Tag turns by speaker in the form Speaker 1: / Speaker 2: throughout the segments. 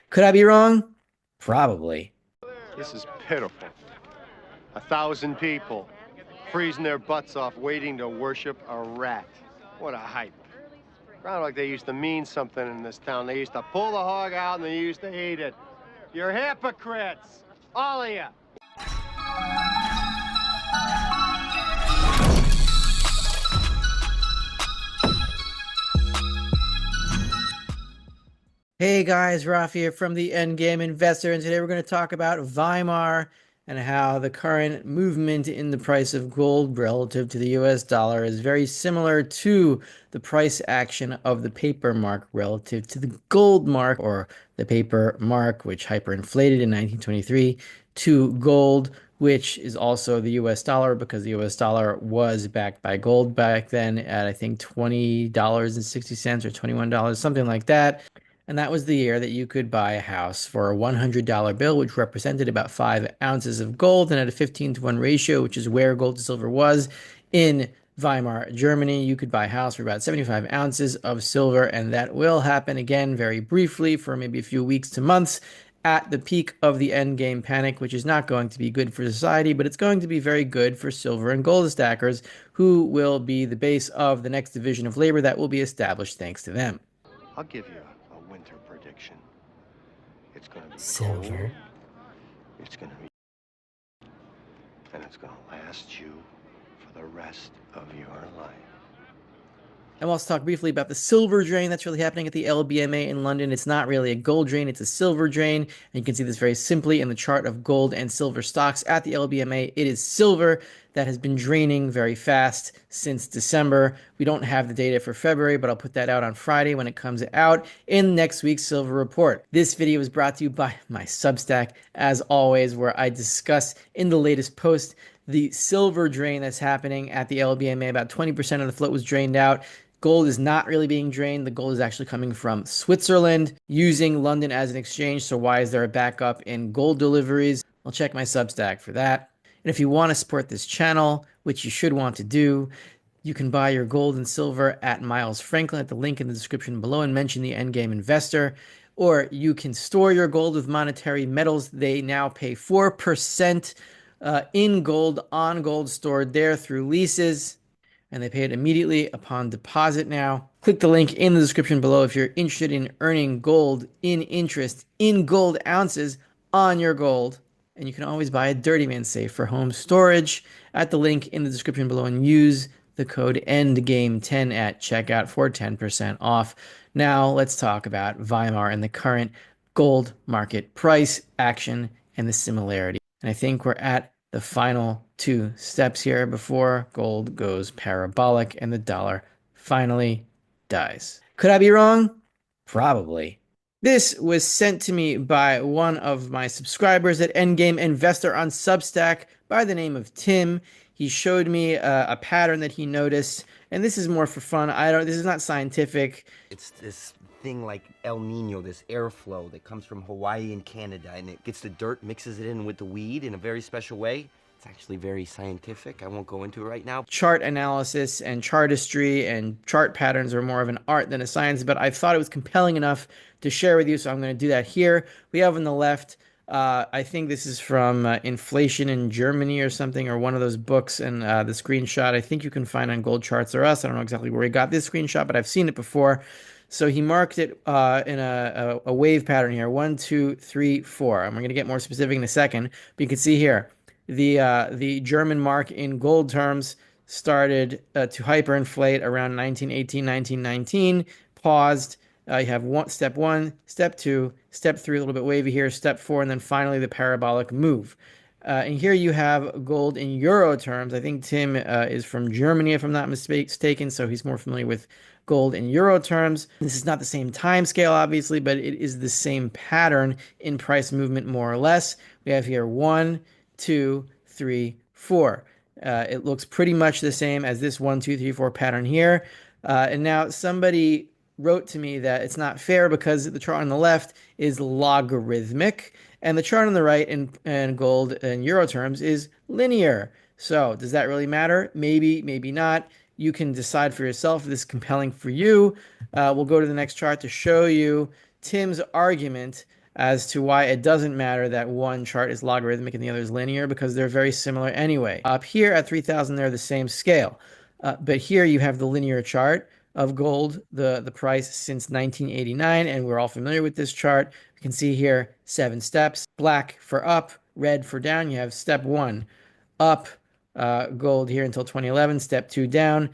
Speaker 1: Could I be wrong? Probably.
Speaker 2: This is pitiful. 1,000 people freezing their butts off waiting to worship a rat. What a hype. Sound like they used to mean something in this town. They used to pull the hog out and they used to eat it. You're hypocrites, all of you.
Speaker 1: Hey guys, Raf here from the Endgame Investor, and today we're going to talk about Weimar and how the current movement in the price of gold relative to the US dollar is very similar to the price action of the paper mark relative to the gold mark, or the paper mark, which hyperinflated in 1923, to gold, which is also the US dollar because the US dollar was backed by gold back then at I think $20.60 or $21, something like that. And that was the year that you could buy a house for a $100 bill, which represented about 5 ounces of gold. And at a 15-to-1 ratio, which is where gold to silver was in Weimar, Germany, you could buy a house for about 75 ounces of silver. And that will happen again very briefly for maybe a few weeks to months at the peak of the endgame panic, which is not going to be good for society, but it's going to be very good for silver and gold stackers, who will be the base of the next division of labor that will be established thanks to them.
Speaker 2: I'll give you a winter prediction. It's going to be cold.
Speaker 1: Silver.
Speaker 2: It's going to be, and it's going to last you for the rest of your life.
Speaker 1: And we'll also talk briefly about the silver drain that's really happening at the LBMA in London. It's not really a gold drain, it's a silver drain. And you can see this very simply in the chart of gold and silver stocks at the LBMA. It is silver that has been draining very fast since December. We don't have the data for February, but I'll put that out on Friday when it comes out in next week's Silver Report. This video is brought to you by my Substack, as always, where I discuss in the latest post the silver drain that's happening at the LBMA. About 20% of the float was drained out. Gold is not really being drained. The gold is actually coming from Switzerland, using London as an exchange. So why is there a backup in gold deliveries? I'll check my Substack for that. And if you want to support this channel, which you should want to do, you can buy your gold and silver at Miles Franklin at the link in the description below and mention the Endgame Investor. Or you can store your gold with Monetary Metals. They now pay 4% in gold on gold stored there through leases, and they pay it immediately upon deposit now. Click the link in the description below if you're interested in earning gold in interest in gold ounces on your gold. And you can always buy a Dirty Man safe for home storage at the link in the description below and use the code ENDGAME10 at checkout for 10% off. Now let's talk about Weimar and the current gold market price action and the similarity. And I think we're at the final two steps here before gold goes parabolic and the dollar finally dies. Could I be wrong? Probably. This was sent to me by one of my subscribers at Endgame Investor on Substack by the name of Tim. He showed me a pattern that he noticed, and this is more for fun. This is not scientific.
Speaker 3: It's this thing like El Nino, this airflow that comes from Hawaii and Canada, and it gets the dirt, mixes it in with the weed in a very special way. It's actually very scientific. I won't go into it right now.
Speaker 1: Chart analysis and chartistry and chart patterns are more of an art than a science, but I thought it was compelling enough to share with you, so I'm going to do that here. We have on the left, I think this is from Inflation in Germany or something, or one of those books, and the screenshot I think you can find on Gold Charts or Us. I don't know exactly where he got this screenshot, but I've seen it before. So he marked it in a wave pattern here, 1, 2, 3, 4. I'm going to get more specific in a second, but you can see here, the German mark in gold terms started to hyperinflate around 1918, 1919, paused. You have step one, step two, step three, a little bit wavy here, step four, and then finally the parabolic move. And here you have gold in euro terms. I think Tim is from Germany, if I'm not mistaken, so he's more familiar with gold in euro terms. This is not the same time scale, obviously, but it is the same pattern in price movement, more or less. We have here 1, 2, 3, 4. It looks pretty much the same as this 1, 2, 3, 4 pattern here. And now somebody wrote to me that it's not fair because the chart on the left is logarithmic and the chart on the right in gold and euro terms is linear. So does that really matter? Maybe, maybe not. You can decide for yourself if this is compelling for you. We'll go to the next chart to show you Tim's argument as to why it doesn't matter that one chart is logarithmic and the other is linear, because they're very similar anyway. Up here at 3,000, they're the same scale. But here you have the linear chart of gold, the price since 1989, and we're all familiar with this chart. You can see here 7 steps: black for up, red for down. You have step 1, up, gold here until 2011, step 2 down,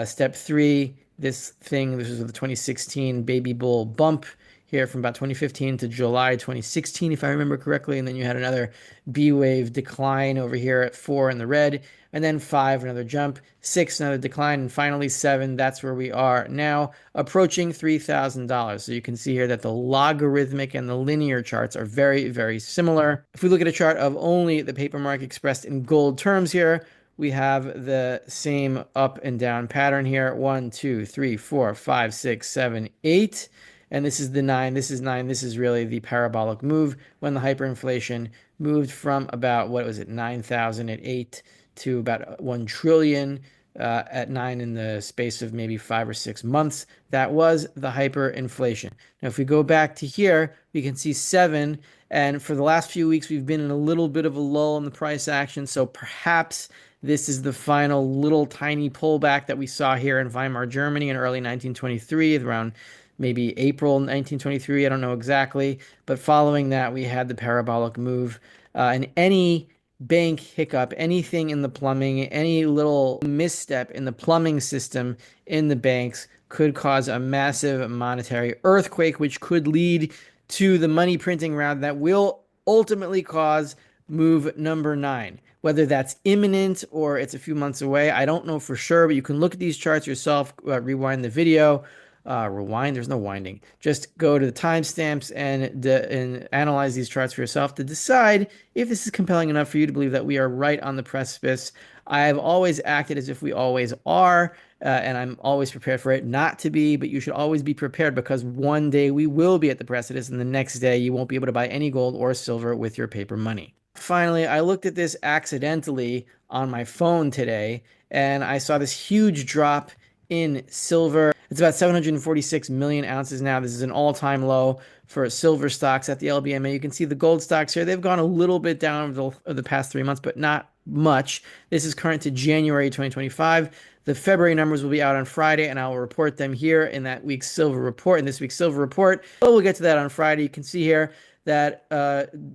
Speaker 1: step 3, this is the 2016 baby bull bump here from about 2015 to July 2016, if I remember correctly. And then you had another B wave decline over here at 4 in the red, and then 5, another jump, 6, another decline, and finally 7. That's where we are now, approaching $3,000. So you can see here that the logarithmic and the linear charts are very, very similar. If we look at a chart of only the paper market expressed in gold terms here, we have the same up and down pattern here. 1, 2, 3, 4, 5, 6, 7, 8. And this is the 9. This is 9. This is really the parabolic move when the hyperinflation moved from about, what was it, 9,000 at 8 to about 1 trillion at 9 in the space of maybe 5 or 6 months. That was the hyperinflation. Now, if we go back to here, we can see 7. And for the last few weeks, we've been in a little bit of a lull in the price action. So perhaps this is the final little tiny pullback that we saw here in Weimar, Germany in early 1923, around maybe April 1923. I don't know exactly. But following that, we had the parabolic move. And any bank hiccup, anything in the plumbing, any little misstep in the plumbing system in the banks could cause a massive monetary earthquake, which could lead to the money printing round that will ultimately cause move number 9. Whether that's imminent or it's a few months away, I don't know for sure, but you can look at these charts yourself, rewind the video. Rewind, there's no winding. Just go to the timestamps and analyze these charts for yourself to decide if this is compelling enough for you to believe that we are right on the precipice. I have always acted as if we always are, and I'm always prepared for it not to be, but you should always be prepared, because one day we will be at the precipice, and the next day you won't be able to buy any gold or silver with your paper money. Finally, I looked at this accidentally on my phone today, and I saw this huge drop in silver. It's about 746 million ounces now. This is an all-time low for silver stocks at the LBMA. You can see the gold stocks here. They've gone a little bit down over the past 3 months, but not much. This is current to January 2025. The February numbers will be out on Friday, and I will report them here in that week's silver report, in this week's silver report. But we'll get to that on Friday. You can see here that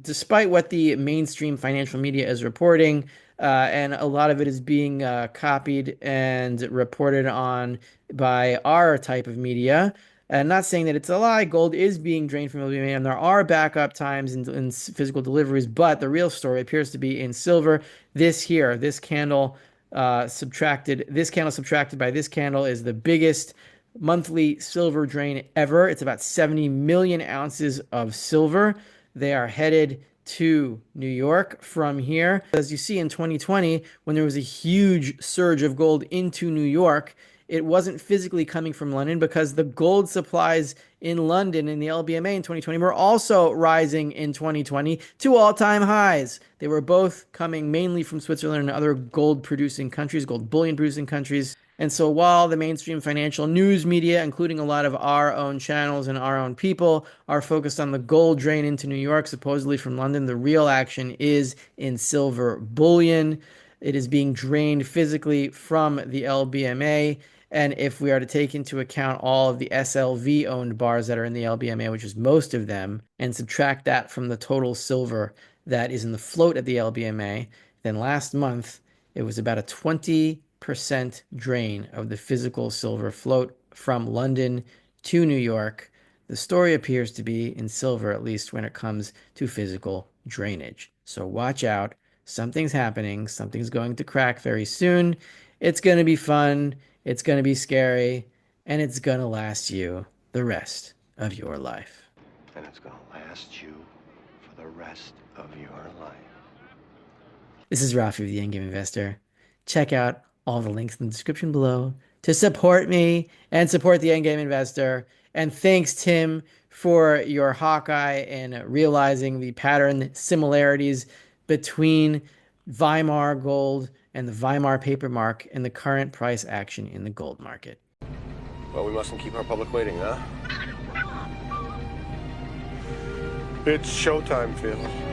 Speaker 1: despite what the mainstream financial media is reporting, and a lot of it is being copied and reported on by our type of media. And not saying that it's a lie, gold is being drained from LBMA, and there are backup times in physical deliveries, but the real story appears to be in silver. This candle subtracted by this candle is the biggest monthly silver drain ever. It's about 70 million ounces of silver. They are headed to New York from here. As you see in 2020, when there was a huge surge of gold into New York, it wasn't physically coming from London, because the gold supplies in London in the LBMA in 2020 were also rising in 2020 to all-time highs. They were both coming mainly from Switzerland and other gold-producing countries, gold bullion-producing countries. And so while the mainstream financial news media, including a lot of our own channels and our own people, are focused on the gold drain into New York, supposedly from London, the real action is in silver bullion. It is being drained physically from the LBMA. And if we are to take into account all of the SLV owned bars that are in the LBMA, which is most of them, and subtract that from the total silver that is in the float at the LBMA, then last month it was about a 20% drain of the physical silver float from London to New York. The story appears to be in silver, at least when it comes to physical drainage. So watch out. Something's happening. Something's going to crack very soon. It's going to be fun. It's going to be scary. And it's going to last you the rest of your life.
Speaker 2: And it's gonna last you for the rest of your life.
Speaker 1: This is Rafi of the Endgame Investor. Check out all the links in the description below to support me and support the Endgame Investor. And thanks, Tim, for your Hawkeye and realizing the pattern similarities between Weimar gold and the Weimar paper mark and the current price action in the gold market.
Speaker 2: Well, we mustn't keep our public waiting, huh?
Speaker 4: It's showtime, Felix.